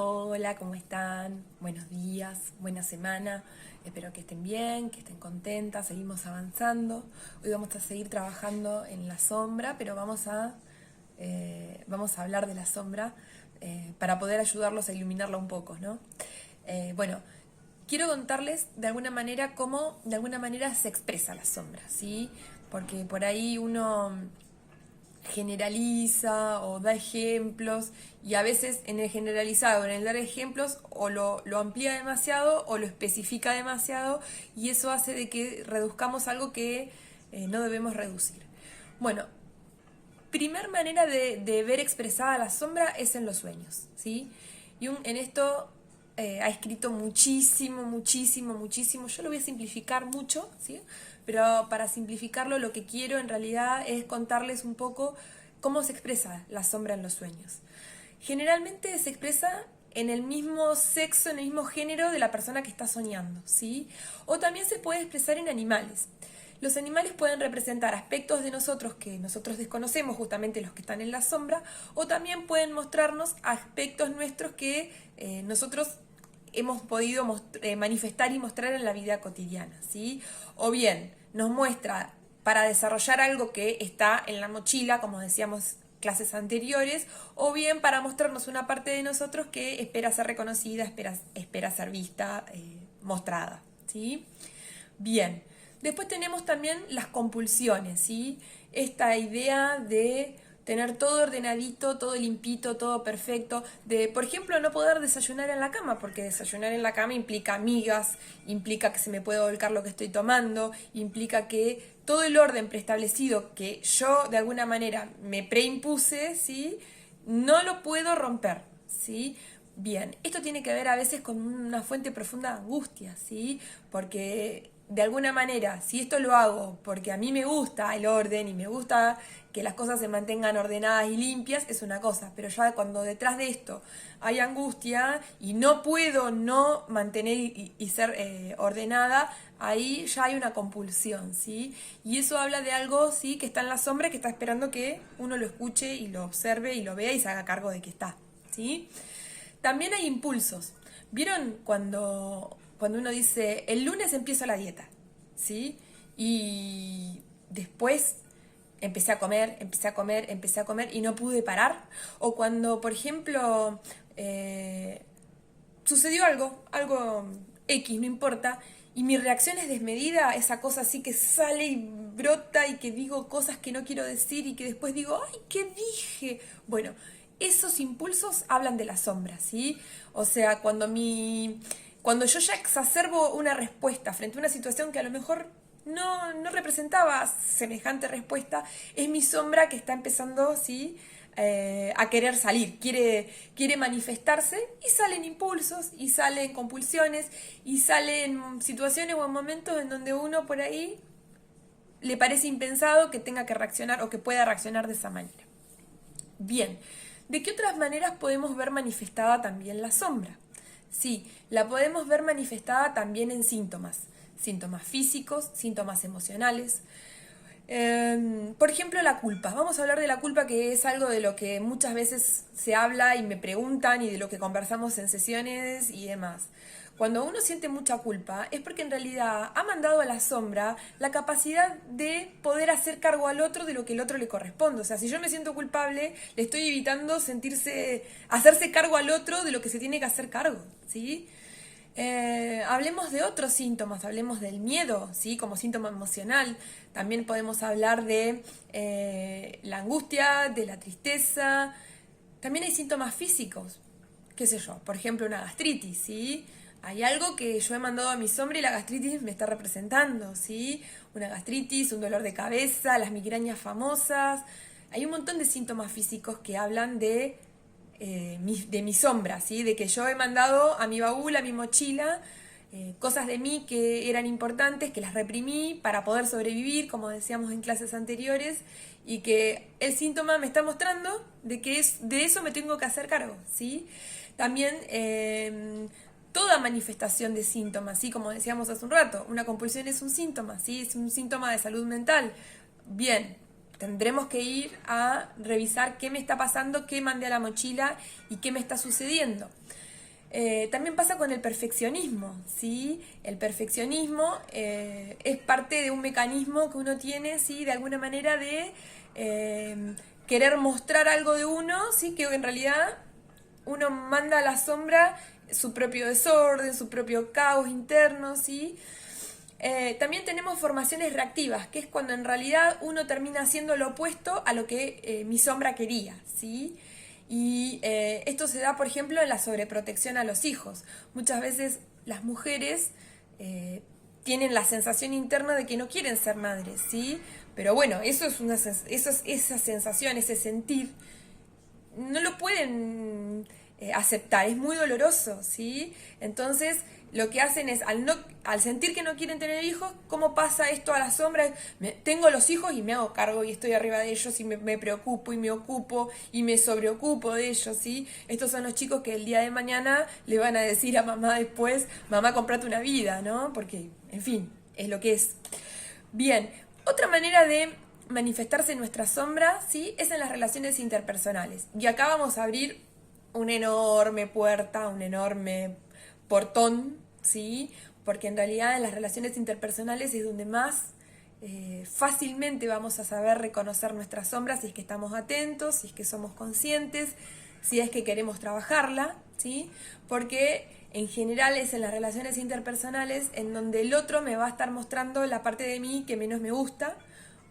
Hola, ¿cómo están? Buenos días, buena semana. Espero que estén bien, que estén contentas. Seguimos avanzando. Hoy vamos a seguir trabajando en la sombra, pero vamos a hablar de la sombra para poder ayudarlos a iluminarla un poco, ¿no? Bueno, quiero contarles de alguna manera cómo de alguna manera se expresa la sombra, ¿sí? Porque por ahí uno generaliza o da ejemplos y a veces en el generalizado, en el dar ejemplos, o lo amplía demasiado o lo especifica demasiado y eso hace de que reduzcamos algo que no debemos reducir. Bueno, primer manera de ver expresada la sombra es en los sueños, ¿sí? Jung en esto ha escrito muchísimo, muchísimo, muchísimo. Yo lo voy a simplificar mucho, ¿sí? Pero para simplificarlo lo que quiero en realidad es contarles un poco cómo se expresa la sombra en los sueños. Generalmente se expresa en el mismo sexo, en el mismo género de la persona que está soñando, ¿sí? O también se puede expresar en animales. Los animales pueden representar aspectos de nosotros que nosotros desconocemos, justamente los que están en la sombra, o también pueden mostrarnos aspectos nuestros que nosotros hemos podido manifestar y mostrar en la vida cotidiana, ¿sí? O bien nos muestra para desarrollar algo que está en la mochila, como decíamos clases anteriores, o bien para mostrarnos una parte de nosotros que espera ser reconocida, espera ser vista, mostrada, ¿sí? Bien, después tenemos también las compulsiones, ¿sí? Esta idea de tener todo ordenadito, todo limpito, todo perfecto, de, por ejemplo, no poder desayunar en la cama, porque desayunar en la cama implica migas, implica que se me puede volcar lo que estoy tomando, implica que todo el orden preestablecido que yo de alguna manera me preimpuse, ¿sí? No lo puedo romper, ¿sí? Bien, esto tiene que ver a veces con una fuente profunda de angustia, ¿sí? Porque de alguna manera, si esto lo hago porque a mí me gusta el orden y me gusta que las cosas se mantengan ordenadas y limpias, es una cosa, pero ya cuando detrás de esto hay angustia y no puedo no mantener y ser ordenada, ahí ya hay una compulsión, ¿sí? Y eso habla de algo, ¿sí? Que está en la sombra, que está esperando que uno lo escuche y lo observe y lo vea y se haga cargo de que está, ¿sí? También hay impulsos. ¿Vieron cuando uno dice, el lunes empiezo la dieta? ¿Sí? Y después empecé a comer, empecé a comer, empecé a comer y no pude parar. O cuando, por ejemplo, sucedió algo X, no importa, y mi reacción es desmedida, esa cosa así que sale y brota y que digo cosas que no quiero decir y que después digo, ay, ¿qué dije? Bueno, esos impulsos hablan de la sombra, ¿sí? O sea, cuando yo ya exacerbo una respuesta frente a una situación que a lo mejor no representaba semejante respuesta, es mi sombra que está empezando, ¿sí? A querer salir, quiere manifestarse y salen impulsos y salen compulsiones y salen situaciones o momentos en donde uno por ahí le parece impensado que tenga que reaccionar o que pueda reaccionar de esa manera. Bien, ¿de qué otras maneras podemos ver manifestada también la sombra? Sí, la podemos ver manifestada también en síntomas físicos, síntomas emocionales. Por ejemplo, la culpa. Vamos a hablar de la culpa, que es algo de lo que muchas veces se habla y me preguntan y de lo que conversamos en sesiones y demás. Cuando uno siente mucha culpa es porque en realidad ha mandado a la sombra la capacidad de poder hacer cargo al otro de lo que el otro le corresponde. O sea, si yo me siento culpable, le estoy evitando hacerse cargo al otro de lo que se tiene que hacer cargo, ¿sí? Hablemos de otros síntomas, hablemos del miedo, ¿sí? Como síntoma emocional. También podemos hablar de la angustia, de la tristeza. También hay síntomas físicos, qué sé yo, por ejemplo una gastritis, ¿sí? Hay algo que yo he mandado a mi sombra y la gastritis me está representando, ¿sí? Una gastritis, un dolor de cabeza, las migrañas famosas. Hay un montón de síntomas físicos que hablan de mi sombra, ¿sí? De que yo he mandado a mi baúl, a mi mochila, cosas de mí que eran importantes, que las reprimí para poder sobrevivir, como decíamos en clases anteriores, y que el síntoma me está mostrando de eso me tengo que hacer cargo, ¿sí? También toda manifestación de síntomas, ¿sí? Como decíamos hace un rato, una compulsión es un síntoma, ¿sí? Es un síntoma de salud mental. Bien, tendremos que ir a revisar qué me está pasando, qué mandé a la mochila y qué me está sucediendo. También pasa con el perfeccionismo, ¿sí? El perfeccionismo es parte de un mecanismo que uno tiene, ¿sí? De alguna manera de querer mostrar algo de uno, ¿sí? Que en realidad uno manda a la sombra su propio desorden, su propio caos interno, ¿sí? También tenemos formaciones reactivas, que es cuando en realidad uno termina haciendo lo opuesto a lo que mi sombra quería, ¿sí? Y esto se da, por ejemplo, en la sobreprotección a los hijos. Muchas veces las mujeres tienen la sensación interna de que no quieren ser madres, ¿sí? Pero bueno, esa sensación, ese sentir, no lo pueden aceptar, es muy doloroso, ¿sí? Entonces, lo que hacen es, al sentir que no quieren tener hijos, ¿cómo pasa esto a la sombra? Tengo los hijos y me hago cargo y estoy arriba de ellos y me preocupo y me ocupo y me sobreocupo de ellos, ¿sí? Estos son los chicos que el día de mañana le van a decir a mamá después, mamá, comprate una vida, ¿no? Porque, en fin, es lo que es. Bien, otra manera de manifestarse en nuestra sombra, ¿sí? Es en las relaciones interpersonales. Y acá vamos a abrir una enorme puerta, un enorme portón, ¿sí? Porque en realidad en las relaciones interpersonales es donde más fácilmente vamos a saber reconocer nuestras sombras si es que estamos atentos, si es que somos conscientes, si es que queremos trabajarla, ¿sí? Porque en general es en las relaciones interpersonales en donde el otro me va a estar mostrando la parte de mí que menos me gusta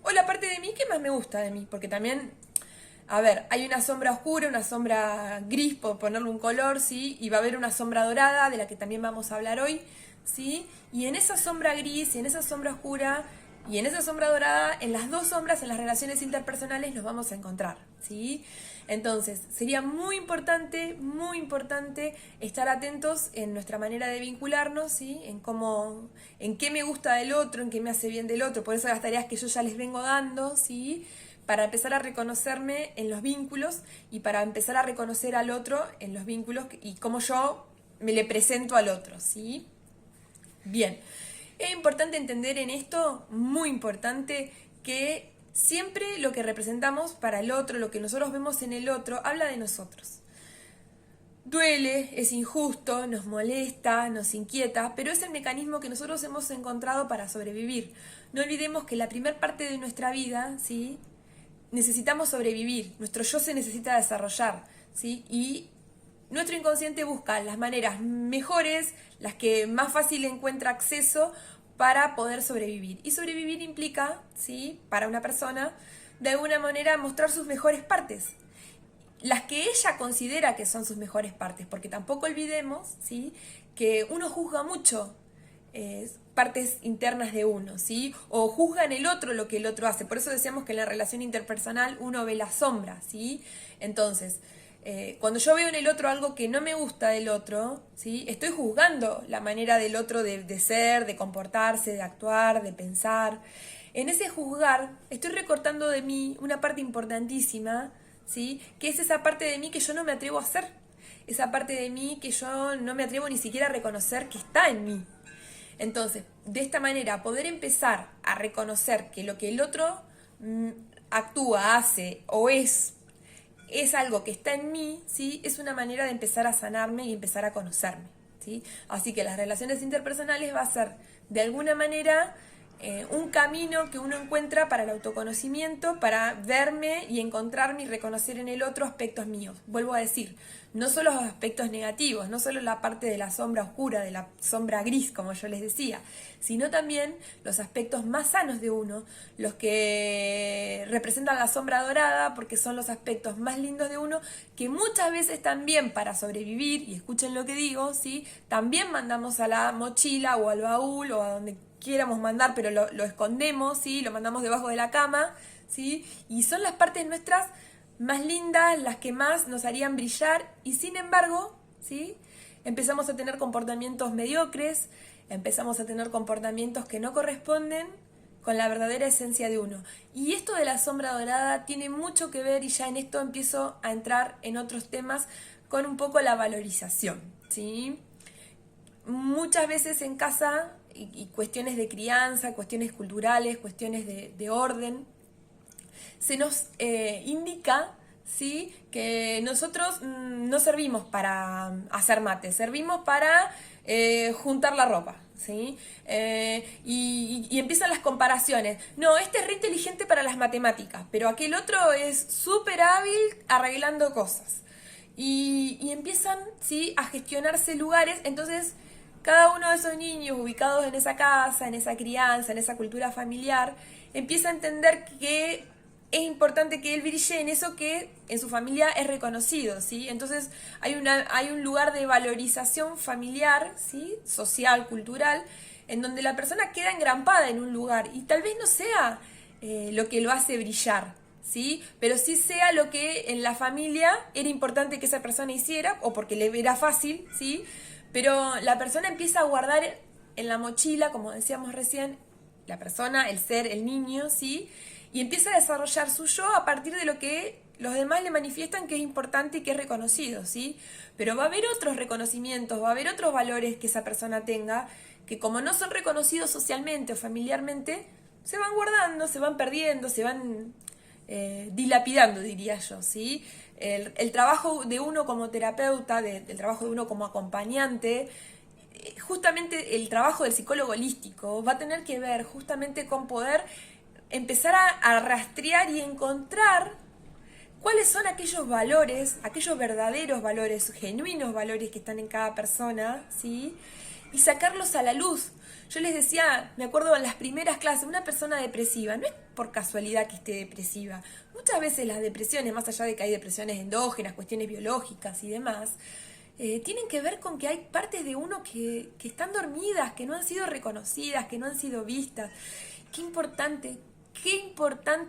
o la parte de mí que más me gusta de mí, porque también, a ver, hay una sombra oscura, una sombra gris, por ponerle un color, ¿sí? Y va a haber una sombra dorada, de la que también vamos a hablar hoy, ¿sí? Y en esa sombra gris, y en esa sombra oscura, y en esa sombra dorada, en las dos sombras, en las relaciones interpersonales, nos vamos a encontrar, ¿sí? Entonces, sería muy importante estar atentos en nuestra manera de vincularnos, ¿sí? En cómo, en qué me gusta del otro, en qué me hace bien del otro, por eso las tareas que yo ya les vengo dando, ¿sí? Para empezar a reconocerme en los vínculos y para empezar a reconocer al otro en los vínculos y cómo yo me le presento al otro, ¿sí? Bien, es importante entender en esto, muy importante, que siempre lo que representamos para el otro, lo que nosotros vemos en el otro, habla de nosotros. Duele, es injusto, nos molesta, nos inquieta, pero es el mecanismo que nosotros hemos encontrado para sobrevivir. No olvidemos que la primer parte de nuestra vida, ¿sí? Necesitamos sobrevivir, nuestro yo se necesita desarrollar, ¿sí? Y nuestro inconsciente busca las maneras mejores, las que más fácil encuentra acceso para poder sobrevivir. Y sobrevivir implica, ¿sí? Para una persona, de alguna manera mostrar sus mejores partes. Las que ella considera que son sus mejores partes, porque tampoco olvidemos, ¿sí? Que uno juzga mucho partes internas de uno, ¿sí? O juzga en el otro lo que el otro hace. Por eso decíamos que en la relación interpersonal uno ve la sombra, ¿sí? Entonces, cuando yo veo en el otro algo que no me gusta del otro, ¿sí? Estoy juzgando la manera del otro de ser, de comportarse, de actuar, de pensar. En ese juzgar estoy recortando de mí una parte importantísima, ¿sí? Que es esa parte de mí que yo no me atrevo a hacer. Esa parte de mí que yo no me atrevo ni siquiera a reconocer que está en mí. Entonces, de esta manera, poder empezar a reconocer que lo que el otro actúa, hace o es algo que está en mí, ¿sí? Es una manera de empezar a sanarme y empezar a conocerme, ¿sí? Así que las relaciones interpersonales va a ser, de alguna manera, un camino que uno encuentra para el autoconocimiento, para verme y encontrarme y reconocer en el otro aspectos míos. Vuelvo a decir, no solo los aspectos negativos, no solo la parte de la sombra oscura, de la sombra gris, como yo les decía, sino también los aspectos más sanos de uno, los que representan la sombra dorada, porque son los aspectos más lindos de uno, que muchas veces también para sobrevivir, y escuchen lo que digo, ¿sí? También mandamos a la mochila o al baúl o a donde quieramos mandar, pero lo escondemos, ¿sí? Lo mandamos debajo de la cama, ¿sí? Y son las partes nuestras más lindas, las que más nos harían brillar, y sin embargo, ¿sí? Empezamos a tener comportamientos mediocres, empezamos a tener comportamientos que no corresponden con la verdadera esencia de uno. Y esto de la sombra dorada tiene mucho que ver, y ya en esto empiezo a entrar en otros temas, con un poco la valorización, ¿sí? Muchas veces en casa, y cuestiones de crianza, cuestiones culturales, cuestiones de orden, se nos indica, ¿sí? Que nosotros no servimos para hacer mate, servimos para juntar la ropa, ¿sí? Y empiezan las comparaciones. No, este es re inteligente para las matemáticas, pero aquel otro es súper hábil arreglando cosas. Y empiezan, ¿sí? A gestionarse lugares, entonces cada uno de esos niños ubicados en esa casa, en esa crianza, en esa cultura familiar, empieza a entender que es importante que él brille en eso que en su familia es reconocido, ¿sí? Entonces hay un lugar de valorización familiar, ¿sí? Social, cultural, en donde la persona queda engrampada en un lugar y tal vez no sea lo que lo hace brillar, ¿sí? Pero sí sea lo que en la familia era importante que esa persona hiciera o porque le era fácil, ¿sí? Pero la persona empieza a guardar en la mochila, como decíamos recién, la persona, el ser, el niño, ¿sí? Y empieza a desarrollar su yo a partir de lo que los demás le manifiestan que es importante y que es reconocido, ¿sí? Pero va a haber otros reconocimientos, va a haber otros valores que esa persona tenga, que como no son reconocidos socialmente o familiarmente, se van guardando, se van perdiendo, se van dilapidando, diría yo, ¿sí? El trabajo de uno como terapeuta, el trabajo de uno como acompañante, justamente el trabajo del psicólogo holístico va a tener que ver justamente con poder empezar a rastrear y encontrar cuáles son aquellos valores, aquellos verdaderos valores, genuinos valores que están en cada persona, ¿sí? Y sacarlos a la luz. Yo les decía, me acuerdo en las primeras clases, una persona depresiva, no es por casualidad que esté depresiva. Muchas veces las depresiones, más allá de que hay depresiones endógenas, cuestiones biológicas y demás, tienen que ver con que hay partes de uno que están dormidas, que no han sido reconocidas, que no han sido vistas. Qué importante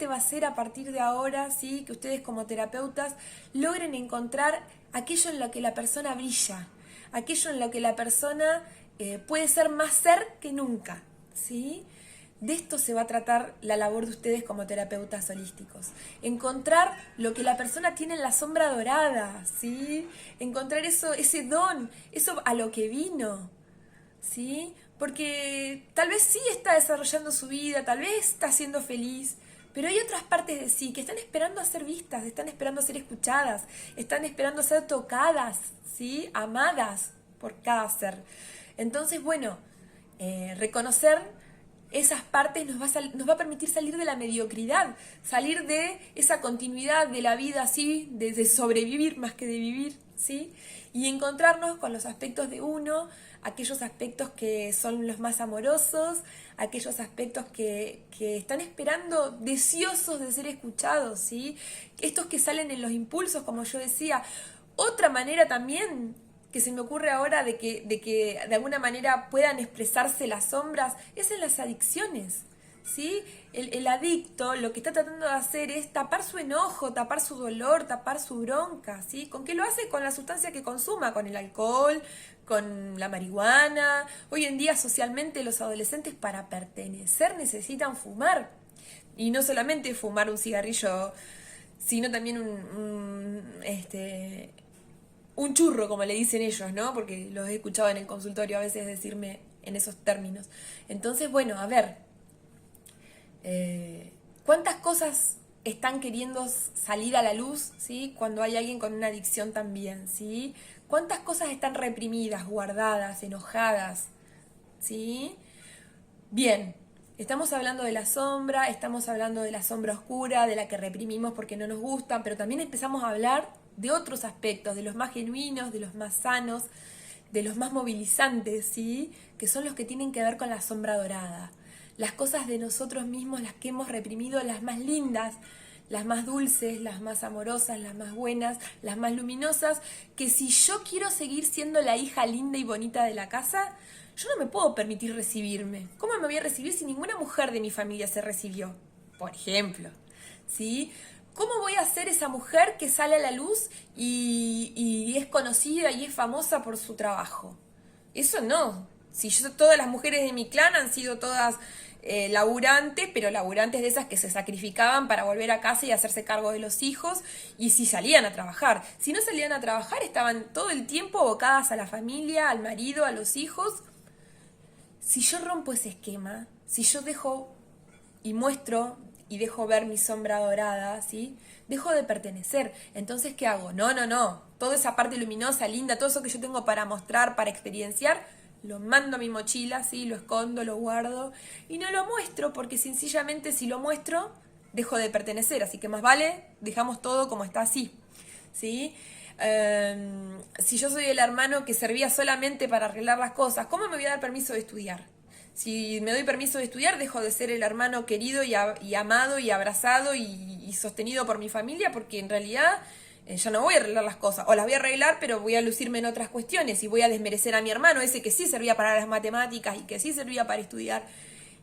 va a ser a partir de ahora, ¿sí? Que ustedes como terapeutas logren encontrar aquello en lo que la persona brilla, aquello en lo que la persona puede ser más ser que nunca, ¿sí? De esto se va a tratar la labor de ustedes como terapeutas holísticos. Encontrar lo que la persona tiene en la sombra dorada, ¿sí? Encontrar eso, ese don, eso a lo que vino, ¿sí? Porque tal vez sí está desarrollando su vida, tal vez está siendo feliz, pero hay otras partes de sí que están esperando a ser vistas, están esperando a ser escuchadas, están esperando a ser tocadas, ¿sí? Amadas por cada ser. Entonces, bueno, reconocer esas partes nos va a permitir salir de la mediocridad, salir de esa continuidad de la vida así, de sobrevivir más que de vivir, ¿sí? Y encontrarnos con los aspectos de uno, aquellos aspectos que son los más amorosos, aquellos aspectos que están esperando, deseosos de ser escuchados, ¿sí? Estos que salen en los impulsos, como yo decía. Otra manera también que se me ocurre ahora de que de alguna manera puedan expresarse las sombras es en las adicciones, ¿sí? El adicto lo que está tratando de hacer es tapar su enojo, tapar su dolor, tapar su bronca, ¿sí? ¿Con qué lo hace? Con la sustancia que consuma, con el alcohol, con la marihuana. Hoy en día socialmente los adolescentes para pertenecer necesitan fumar. Y no solamente fumar un cigarrillo, sino también un churro, como le dicen ellos, ¿no? Porque los he escuchado en el consultorio a veces decirme en esos términos. Entonces, bueno, a ver, ¿cuántas cosas están queriendo salir a la luz, ¿sí? Cuando hay alguien con una adicción también, ¿sí? ¿Cuántas cosas están reprimidas, guardadas, enojadas, ¿sí? Bien, estamos hablando de la sombra, estamos hablando de la sombra oscura, de la que reprimimos porque no nos gusta, pero también empezamos a hablar de otros aspectos, de los más genuinos, de los más sanos, de los más movilizantes, ¿sí? Que son los que tienen que ver con la sombra dorada. Las cosas de nosotros mismos, las que hemos reprimido, las más lindas, las más dulces, las más amorosas, las más buenas, las más luminosas, que si yo quiero seguir siendo la hija linda y bonita de la casa, yo no me puedo permitir recibirme. ¿Cómo me voy a recibir si ninguna mujer de mi familia se recibió? Por ejemplo, ¿sí? ¿Cómo voy a ser esa mujer que sale a la luz y es conocida y es famosa por su trabajo? Eso no. Si todas las mujeres de mi clan han sido todas laburantes, pero laburantes de esas que se sacrificaban para volver a casa y hacerse cargo de los hijos, y si salían a trabajar. Si no salían a trabajar, estaban todo el tiempo abocadas a la familia, al marido, a los hijos. Si yo rompo ese esquema, si yo dejo y muestro y dejo ver mi sombra dorada, ¿sí? Dejo de pertenecer. Entonces, ¿qué hago? No. Toda esa parte luminosa, linda, todo eso que yo tengo para mostrar, para experienciar, lo mando a mi mochila, ¿sí? Lo escondo, lo guardo y no lo muestro porque sencillamente si lo muestro, dejo de pertenecer. Así que más vale, dejamos todo como está así, ¿sí? Si yo soy el hermano que servía solamente para arreglar las cosas, ¿cómo me voy a dar permiso de estudiar? Si me doy permiso de estudiar, dejo de ser el hermano querido y amado y abrazado y sostenido por mi familia, porque en realidad ya no voy a arreglar las cosas, o las voy a arreglar, pero voy a lucirme en otras cuestiones y voy a desmerecer a mi hermano, ese que sí servía para las matemáticas y que sí servía para estudiar.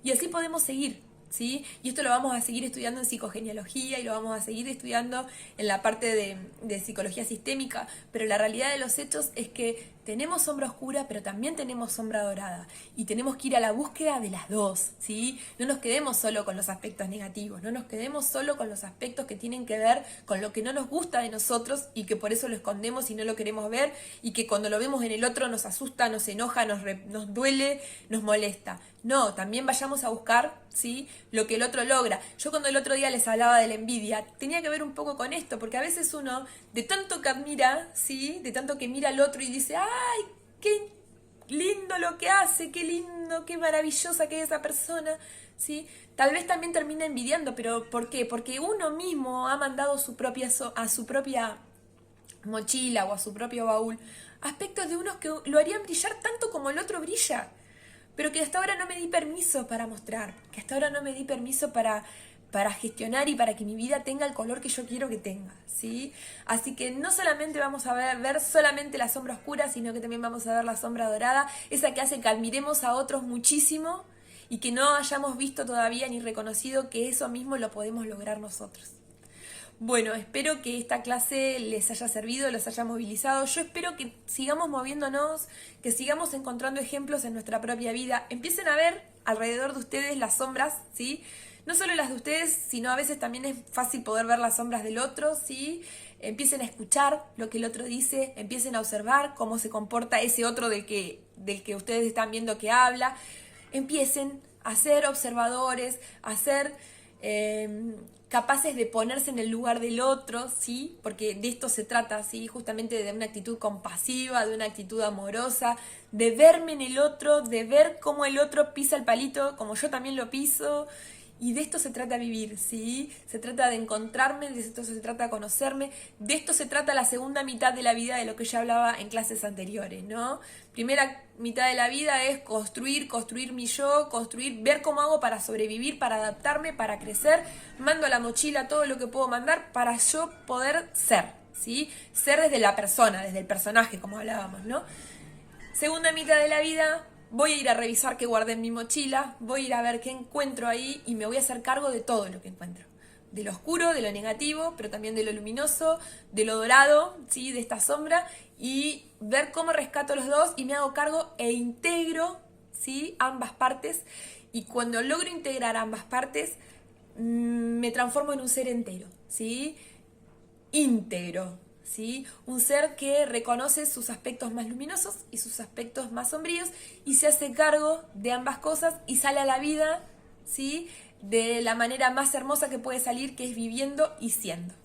Y así podemos seguir, ¿sí? Y esto lo vamos a seguir estudiando en psicogenealogía y lo vamos a seguir estudiando en la parte de psicología sistémica, pero la realidad de los hechos es que tenemos sombra oscura, pero también tenemos sombra dorada. Y tenemos que ir a la búsqueda de las dos, ¿sí? No nos quedemos solo con los aspectos negativos, no nos quedemos solo con los aspectos que tienen que ver con lo que no nos gusta de nosotros y que por eso lo escondemos y no lo queremos ver y que cuando lo vemos en el otro nos asusta, nos enoja, nos duele, nos molesta. No, también vayamos a buscar, ¿sí?, lo que el otro logra. Yo cuando el otro día les hablaba de la envidia, tenía que ver un poco con esto, porque a veces uno, de tanto que admira, ¿sí?, de tanto que mira al otro y dice, ¡ay, qué lindo lo que hace, qué lindo, qué maravillosa que es esa persona!, ¿sí? Tal vez también termina envidiando, pero ¿por qué? Porque uno mismo ha mandado a su propia mochila o a su propio baúl aspectos de unos que lo harían brillar tanto como el otro brilla, pero que hasta ahora no me di permiso para mostrar, que hasta ahora no me di permiso para gestionar y para que mi vida tenga el color que yo quiero que tenga, ¿sí? Así que no solamente vamos a ver solamente la sombra oscura, sino que también vamos a ver la sombra dorada, esa que hace que admiremos a otros muchísimo y que no hayamos visto todavía ni reconocido que eso mismo lo podemos lograr nosotros. Bueno, espero que esta clase les haya servido, los haya movilizado. Yo espero que sigamos moviéndonos, que sigamos encontrando ejemplos en nuestra propia vida. Empiecen a ver alrededor de ustedes las sombras, ¿sí? No solo las de ustedes, sino a veces también es fácil poder ver las sombras del otro, ¿sí? Empiecen a escuchar lo que el otro dice, empiecen a observar cómo se comporta ese otro del que ustedes están viendo que habla. Empiecen a ser observadores, a ser capaces de ponerse en el lugar del otro, ¿sí? Porque de esto se trata, ¿sí? Justamente de una actitud compasiva, de una actitud amorosa, de verme en el otro, de ver cómo el otro pisa el palito, como yo también lo piso. Y de esto se trata vivir, ¿sí? Se trata de encontrarme, de esto se trata de conocerme, de esto se trata la segunda mitad de la vida, de lo que ya hablaba en clases anteriores, ¿no? Primera mitad de la vida es construir mi yo, ver cómo hago para sobrevivir, para adaptarme, para crecer, mando a la mochila todo lo que puedo mandar para yo poder ser, ¿sí? Ser desde la persona, desde el personaje, como hablábamos, ¿no? Segunda mitad de la vida, voy a ir a revisar qué guardé en mi mochila, voy a ir a ver qué encuentro ahí y me voy a hacer cargo de todo lo que encuentro. De lo oscuro, de lo negativo, pero también de lo luminoso, de lo dorado, ¿sí? De esta sombra, y ver cómo rescato los dos y me hago cargo e integro, ¿sí?, ambas partes. Y cuando logro integrar ambas partes, me transformo en un ser entero, ¿sí? Íntegro, ¿sí? Un ser que reconoce sus aspectos más luminosos y sus aspectos más sombríos y se hace cargo de ambas cosas y sale a la vida, ¿sí?, de la manera más hermosa que puede salir, que es viviendo y siendo.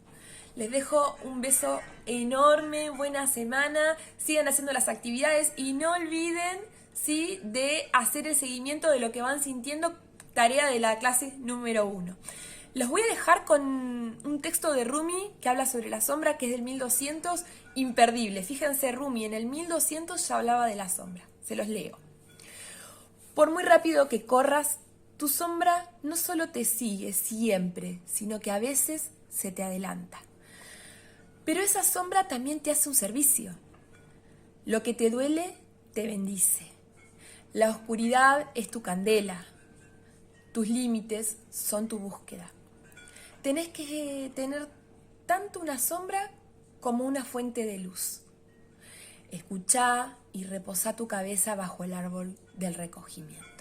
Les dejo un beso enorme, buena semana, sigan haciendo las actividades y no olviden, ¿sí?, de hacer el seguimiento de lo que van sintiendo, tarea de la clase número 1. Los voy a dejar con un texto de Rumi que habla sobre la sombra, que es del 1200, imperdible. Fíjense, Rumi en el 1200 ya hablaba de la sombra. Se los leo. Por muy rápido que corras, tu sombra no solo te sigue siempre, sino que a veces se te adelanta. Pero esa sombra también te hace un servicio. Lo que te duele, te bendice. La oscuridad es tu candela. Tus límites son tu búsqueda. Tenés que tener tanto una sombra como una fuente de luz. Escuchá y reposá tu cabeza bajo el árbol del recogimiento.